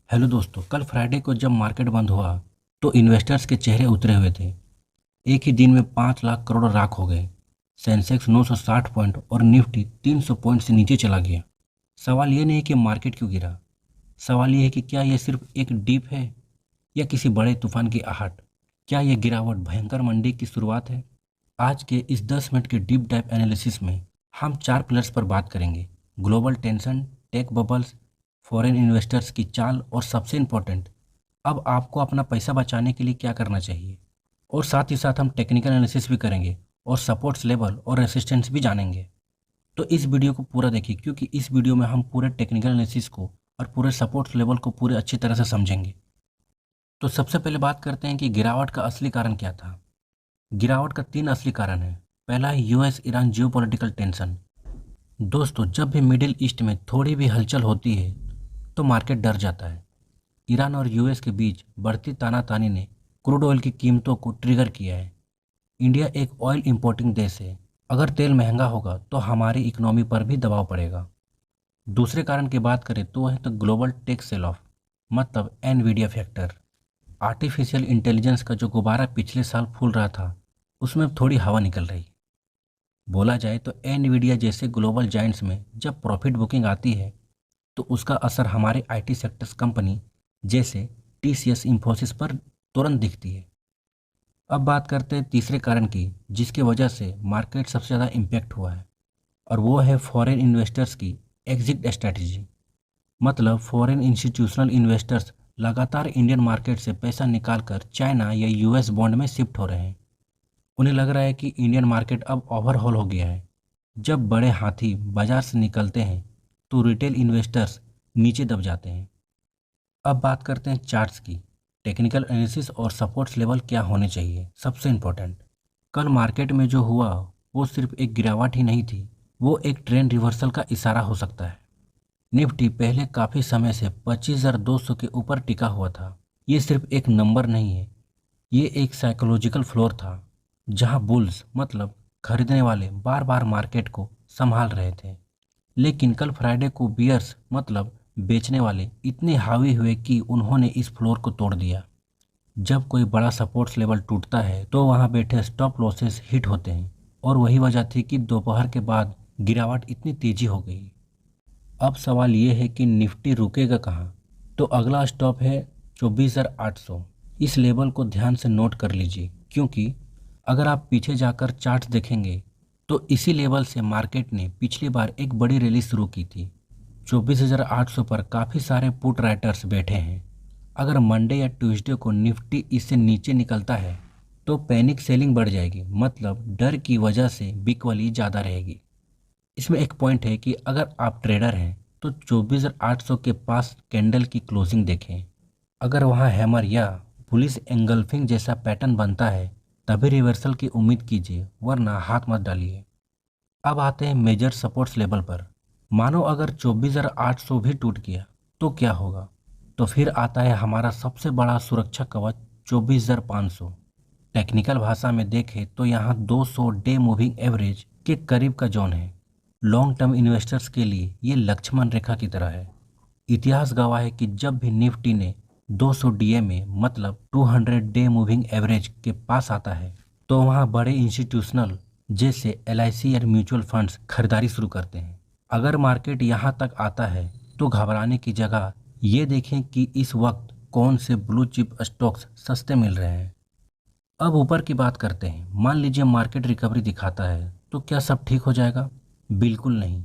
Hello दोस्तों, कल Friday को जब मार्केट बंद हुआ तो इन्वेस्टर्स के चेहरे उतरे हुए थे। एक ही दिन में 5 लाख करोड़ राख हो गए। सेंसेक्स 960 पॉइंट और निफ्टी 300 पॉइंट से नीचे चला गया। सवाल ये नहीं कि मार्केट क्यों गिरा, सवाल ये है कि क्या यह सिर्फ एक डीप है या किसी बड़े तूफान की आहट। क्या यह गिरावट भयंकर मंदी की शुरुआत है? आज के इस 10 मिनट के डीप डाइव एनालिसिस में हम 4 पिलर्स पर बात करेंगे: global tension, tech bubbles, foreign investors की चाल और सबसे इम्पोर्टेंट, अब आपको अपना पैसा बचाने के लिए क्या करना चाहिए। और साथ ही साथ हम टेक्निकल एनालिसिस भी करेंगे और सपोर्ट्स लेवल और रेसिस्टेंस भी जानेंगे। तो इस वीडियो को पूरा देखिए, क्योंकि इस वीडियो में हम पूरे टेक्निकल एनालिसिस को और पूरे सपोर्ट्स लेवल को पूरे अच्छी तरह से समझेंगे। तो सबसे पहले बात करते हैं कि गिरावट का असली कारण क्या था। गिरावट का 3 असली कारण है। पहला है यूएस ईरान जियोपॉलिटिकल टेंशन। दोस्तों, जब भी मिडिल ईस्ट में थोड़ी भी हलचल होती है तो मार्केट डर जाता है। ईरान और यूएस के बीच बढ़ती तानातानी ने क्रूड ऑयल की कीमतों को ट्रिगर किया है। इंडिया एक ऑयल इंपोर्टिंग देश है। अगर तेल महंगा होगा तो हमारी इकोनॉमी पर भी दबाव पड़ेगा। दूसरे कारण की बात करें तो वह है the global tech sell off, मतलब एनवीडिया फैक्टर। आर्टिफिशियल इंटेलिजेंस का जो गुब्बारा पिछले साल फूल रहा था, उसमें अब थोड़ी हवा निकल रही। बोला जाए तो एनवीडिया जैसे ग्लोबल जाइंट्स में जब प्रॉफिट बुकिंग आती है तो उसका असर हमारे आईटी सेक्टर्स कंपनी जैसे टीसीएस, इंफोसिस पर तुरंत दिखती है। अब बात करते हैं तीसरे कारण की, जिसकी वजह से मार्केट सबसे ज़्यादा इम्पैक्ट हुआ है, और वो है फॉरेन इन्वेस्टर्स की एग्जिट स्ट्रैटेजी। मतलब फॉरेन इंस्टीट्यूशनल इन्वेस्टर्स लगातार इंडियन मार्केट से पैसा निकालकर चाइना या यूएस बॉन्ड में शिफ्ट हो रहे हैं। उन्हें लग रहा है कि इंडियन मार्केट अब ओवरहॉल हो गया है। जब बड़े हाथी बाजार से निकलते हैं तो रिटेल इन्वेस्टर्स नीचे दब जाते हैं। अब बात करते हैं चार्ट्स की। टेक्निकल एनालिसिस और सपोर्ट्स लेवल क्या होने चाहिए, सबसे इम्पोर्टेंट। कल मार्केट में जो हुआ वो सिर्फ एक गिरावट ही नहीं थी, वो एक ट्रेंड रिवर्सल का इशारा हो सकता है। निफ्टी पहले काफ़ी समय से 25,200 के ऊपर टिका हुआ था। ये सिर्फ एक नंबर नहीं है, ये एक साइकोलॉजिकल फ्लोर था, जहां बुल्स मतलब खरीदने वाले बार बार मार्केट को संभाल रहे थे। लेकिन कल फ्राइडे को बियर्स मतलब बेचने वाले इतने हावी हुए कि उन्होंने इस फ्लोर को तोड़ दिया। जब कोई बड़ा सपोर्ट्स लेवल टूटता है तो वहां बैठे स्टॉप लॉसेस हिट होते हैं, और वही वजह थी कि दोपहर के बाद गिरावट इतनी तेजी हो गई। अब सवाल ये है कि निफ्टी रुकेगा कहाँ। तो अगला स्टॉप है 24,800। इस लेवल को ध्यान से नोट कर लीजिए, क्योंकि अगर आप पीछे जाकर चार्ट्स देखेंगे तो इसी लेवल से मार्केट ने पिछली बार एक बड़ी रैली शुरू की थी। 24,800 पर काफ़ी सारे पुट राइटर्स बैठे हैं। अगर मंडे या ट्यूसडे को निफ्टी इससे नीचे निकलता है तो पैनिक सेलिंग बढ़ जाएगी, मतलब डर की वजह से बिकवाली ज़्यादा रहेगी। इसमें एक पॉइंट है कि अगर आप ट्रेडर हैं तो 24,800 के पास कैंडल की क्लोजिंग देखें। अगर वहाँ हैमर या पुलिस एंगल्फिंग जैसा पैटर्न बनता है तभी रिवर्सल की उम्मीद कीजिए, वरना हाथ मत डालिए। अब आते हैं मेजर सपोर्ट्स लेवल पर। मानो अगर 24,800 भी टूट गया तो क्या होगा? तो फिर आता है हमारा सबसे बड़ा सुरक्षा कवच, 24,500। टेक्निकल भाषा में देखें तो यहाँ 200 डे मूविंग एवरेज के करीब का जोन है। लॉन्ग टर्म इन्वेस्टर्स के लिए ये लक्ष्मण रेखा की तरह है। इतिहास गवाह है कि जब भी निफ्टी ने 200 डीएमए मतलब 200 डे मूविंग एवरेज के पास आता है तो वहाँ बड़े इंस्टीट्यूशनल जैसे एलआईसी या म्यूचुअल फंड्स खरीदारी शुरू करते हैं। अगर मार्केट यहाँ तक आता है तो घबराने की जगह ये देखें कि इस वक्त कौन से ब्लू चिप स्टॉक्स सस्ते मिल रहे हैं। अब ऊपर की बात करते हैं। मान लीजिए मार्केट रिकवरी दिखाता है तो क्या सब ठीक हो जाएगा? बिल्कुल नहीं।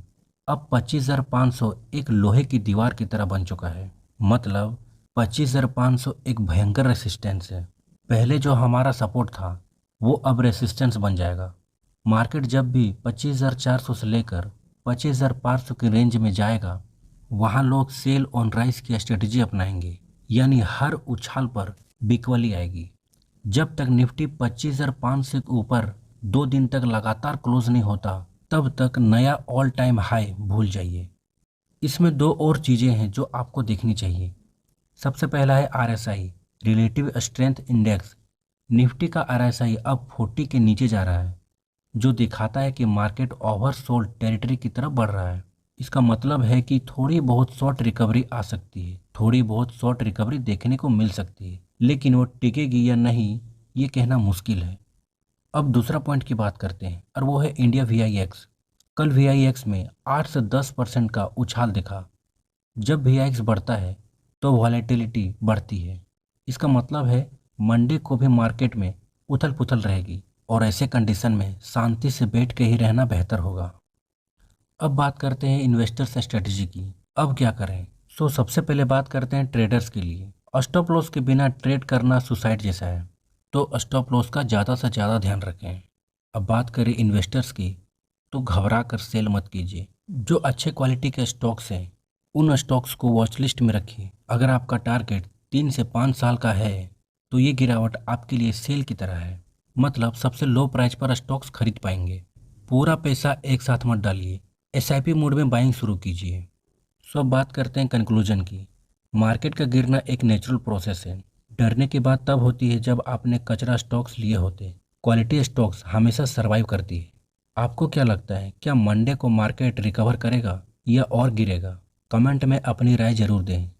अब 25,500 एक लोहे की दीवार की तरह बन चुका है। मतलब 25,500 एक भयंकर रेसिस्टेंस है। पहले जो हमारा सपोर्ट था वो अब रेसिस्टेंस बन जाएगा। मार्केट जब भी 25,400 से लेकर 25,500 की रेंज में जाएगा, वहाँ लोग सेल ऑन राइज की स्ट्रेटजी अपनाएंगे, यानी हर उछाल पर बिकवली आएगी। जब तक निफ्टी 25,500 के ऊपर 2 दिन तक लगातार क्लोज नहीं होता तब तक नया ऑल टाइम हाई भूल जाइए। इसमें दो और चीज़ें हैं जो आपको देखनी चाहिए। सबसे पहला है RSI, relative strength index. Nifty का आरएसआई अब 40 के नीचे जा रहा है, जो दिखाता है कि मार्केट ओवरसोल्ड टेरिटरी की तरफ बढ़ रहा है। इसका मतलब है कि थोड़ी बहुत शॉर्ट रिकवरी आ सकती है, थोड़ी बहुत शॉर्ट रिकवरी देखने को मिल सकती है, लेकिन वो टिकेगी या नहीं ये कहना मुश्किल है। अब दूसरा पॉइंट की बात करते हैं और वो है इंडिया VIX। कल VIX में 8 से 10% का उछाल दिखा। जब VIX बढ़ता है तो वॉलेटिलिटी बढ़ती है। इसका मतलब है मंडे को भी मार्केट में उथल पुथल रहेगी और ऐसे कंडीशन में शांति से बैठ के ही रहना बेहतर होगा। अब बात करते हैं इन्वेस्टर्स स्ट्रेटजी की। अब क्या करें? सबसे पहले बात करते हैं ट्रेडर्स के लिए। स्टॉप लॉस के बिना ट्रेड करना सुसाइड जैसा है, तो स्टॉप लॉस का ज़्यादा से ज़्यादा ध्यान रखें। अब बात करें इन्वेस्टर्स की, तो घबरा कर सेल मत कीजिए। जो अच्छे क्वालिटी के स्टॉक्स हैं उन स्टॉक्स को वॉच लिस्ट में रखिए। अगर आपका टारगेट 3 से 5 साल का है तो ये गिरावट आपके लिए सेल की तरह है, मतलब सबसे लो प्राइस पर स्टॉक्स खरीद पाएंगे। पूरा पैसा एक साथ मत डालिए, SIP मोड में बाइंग शुरू कीजिए। अब बात करते हैं कंक्लूजन की। मार्केट का गिरना एक नेचुरल प्रोसेस है। डरने की बात तब होती है जब आपने कचरा स्टॉक्स लिए होते। क्वालिटी स्टॉक्स हमेशा सर्वाइव करती है। आपको क्या लगता है, क्या मंडे को मार्केट रिकवर करेगा या और गिरेगा? कमेंट में अपनी राय जरूर दें।